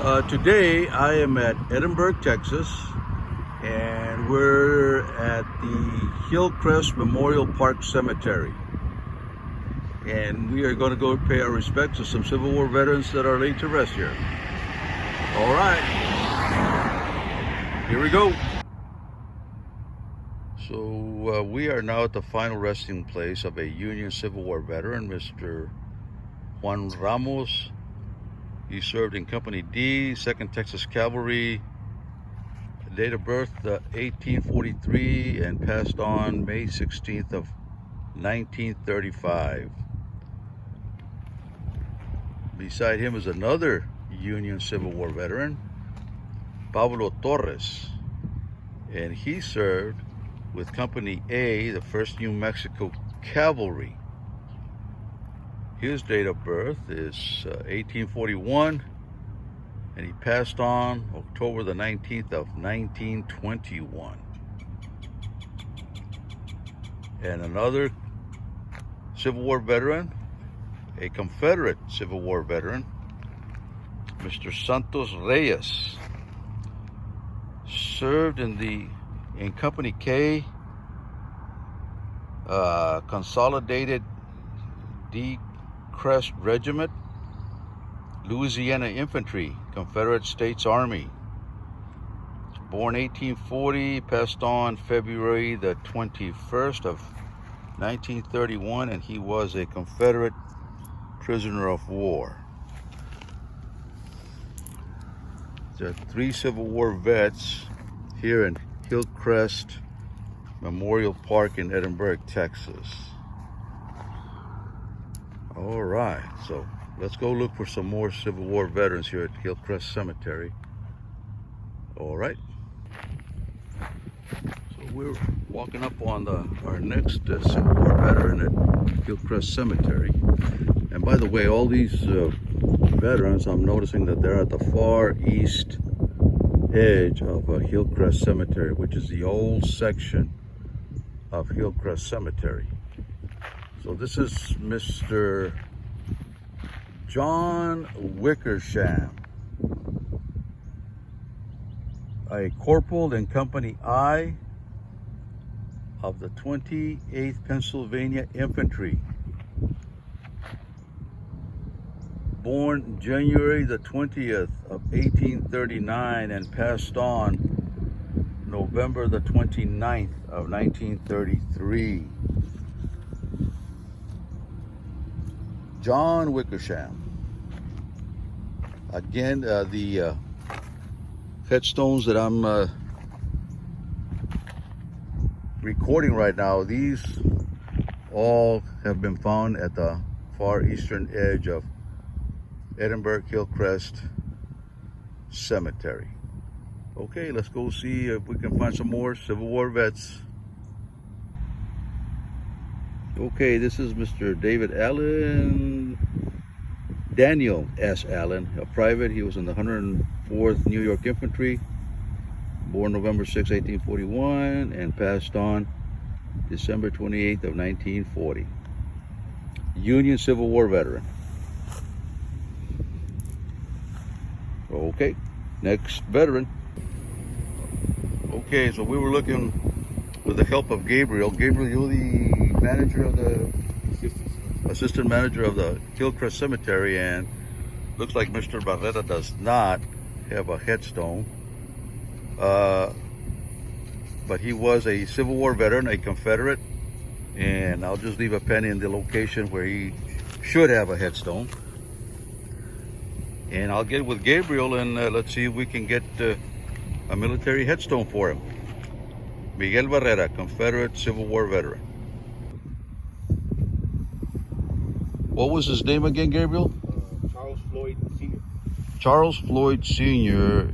Today I am at Edinburg, Texas, and we're at the Hillcrest Memorial Park Cemetery. And we are going to go pay our respects to some Civil War veterans that are laid to rest here. All right, here we go. So we are now at the final resting place of a Union Civil War veteran, Mr. Juan Ramos. He served in Company D, 2nd Texas Cavalry. Date of birth 1843, and passed on May 16th of 1935. Beside him is another Union Civil War veteran, Pablo Torres, and he served with Company A, the 1st New Mexico Cavalry. His date of birth is 1841, and he passed on October the 19th of 1921. And another Civil War veteran, a Confederate Civil War veteran, Mr. Santos Reyes, served in Company K, Consolidated D Crest Regiment, Louisiana Infantry, Confederate States Army. Born 1840, passed on February the 21st of 1931, and he was a Confederate prisoner of war. There are 3 Civil War vets here in Hillcrest Memorial Park in Edinburg, Texas. All right, so let's go look for some more Civil War veterans here at Hillcrest Cemetery. All right. So we're walking up on our next Civil War veteran at Hillcrest Cemetery. And by the way, all these veterans, I'm noticing that they're at the far east edge of Hillcrest Cemetery, which is the old section of Hillcrest Cemetery. So this is Mr. John Wickersham, a corporal in Company I of the 28th Pennsylvania Infantry. Born January the 20th of 1839 and passed on November the 29th of 1933. John Wickersham. Again, the headstones that I'm recording right now, these all have been found at the far eastern edge of Edinburg Hillcrest Cemetery. Okay, let's go see if we can find some more Civil War vets. Okay, this is Mr. Daniel S. Allen, a private. He was in the 104th New York Infantry, born November 6, 1841, and passed on December 28th of 1940. Union Civil War veteran. Okay, next veteran. Okay, so we were looking with the help of Gabriel. Gabriel, you're the manager of the assistant manager of the Hillcrest Cemetery, and looks like Mr. Barrera does not have a headstone, but he was a Civil War veteran, a Confederate, and I'll just leave a pen in the location where he should have a headstone, and I'll get with Gabriel and let's see if we can get a military headstone for him. Miguel Barrera, Confederate Civil War veteran. What was his name again, Gabriel? Charles Floyd Sr. Charles Floyd Sr.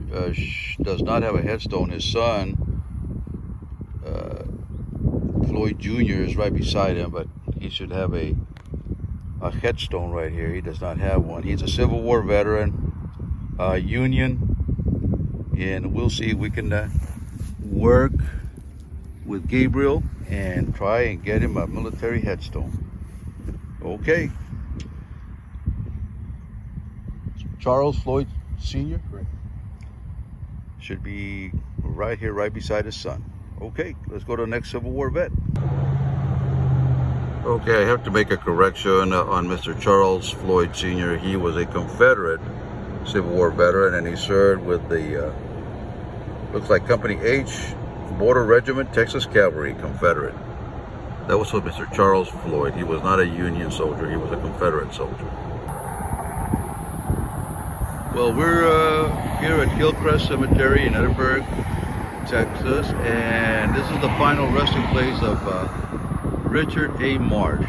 Does not have a headstone. His son, Floyd Jr., is right beside him, but he should have a headstone right here. He does not have one. He's a Civil War veteran, Union, and we'll see if we can work with Gabriel and try and get him a military headstone. Okay. Charles Floyd Sr.? Correct. Should be right here, right beside his son. Okay, let's go to the next Civil War vet. Okay, I have to make a correction on Mr. Charles Floyd Sr. He was a Confederate Civil War veteran, and he served with the, looks like Company H, Border Regiment, Texas Cavalry, Confederate. That was with Mr. Charles Floyd. He was not a Union soldier, he was a Confederate soldier. Well, we're here at Hillcrest Cemetery in Edinburg, Texas, and this is the final resting place of Richard A. Marsh.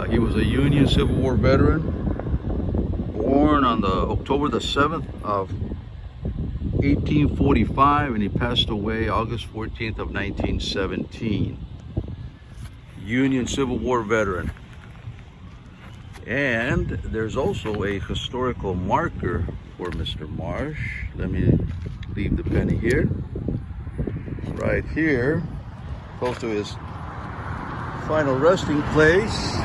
He was a Union Civil War veteran, born on the October the 7th of 1845, and he passed away August 14th of 1917. Union Civil War veteran. And there's also a historical marker for Mr. Marsh. Let me leave the penny here. Right here, close to his final resting place,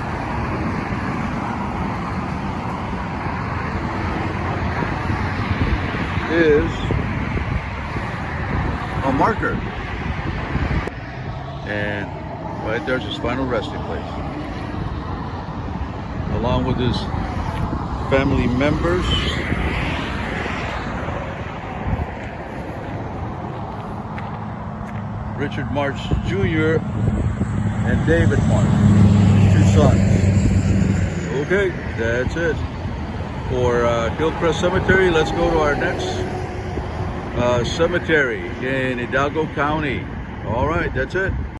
is a marker. And right there's his final resting place, along with his family members. Richard Marsh Jr. and David Marsh, 2 sons. Okay, that's it for Hillcrest Cemetery. Let's go to our next cemetery in Hidalgo County. All right, that's it.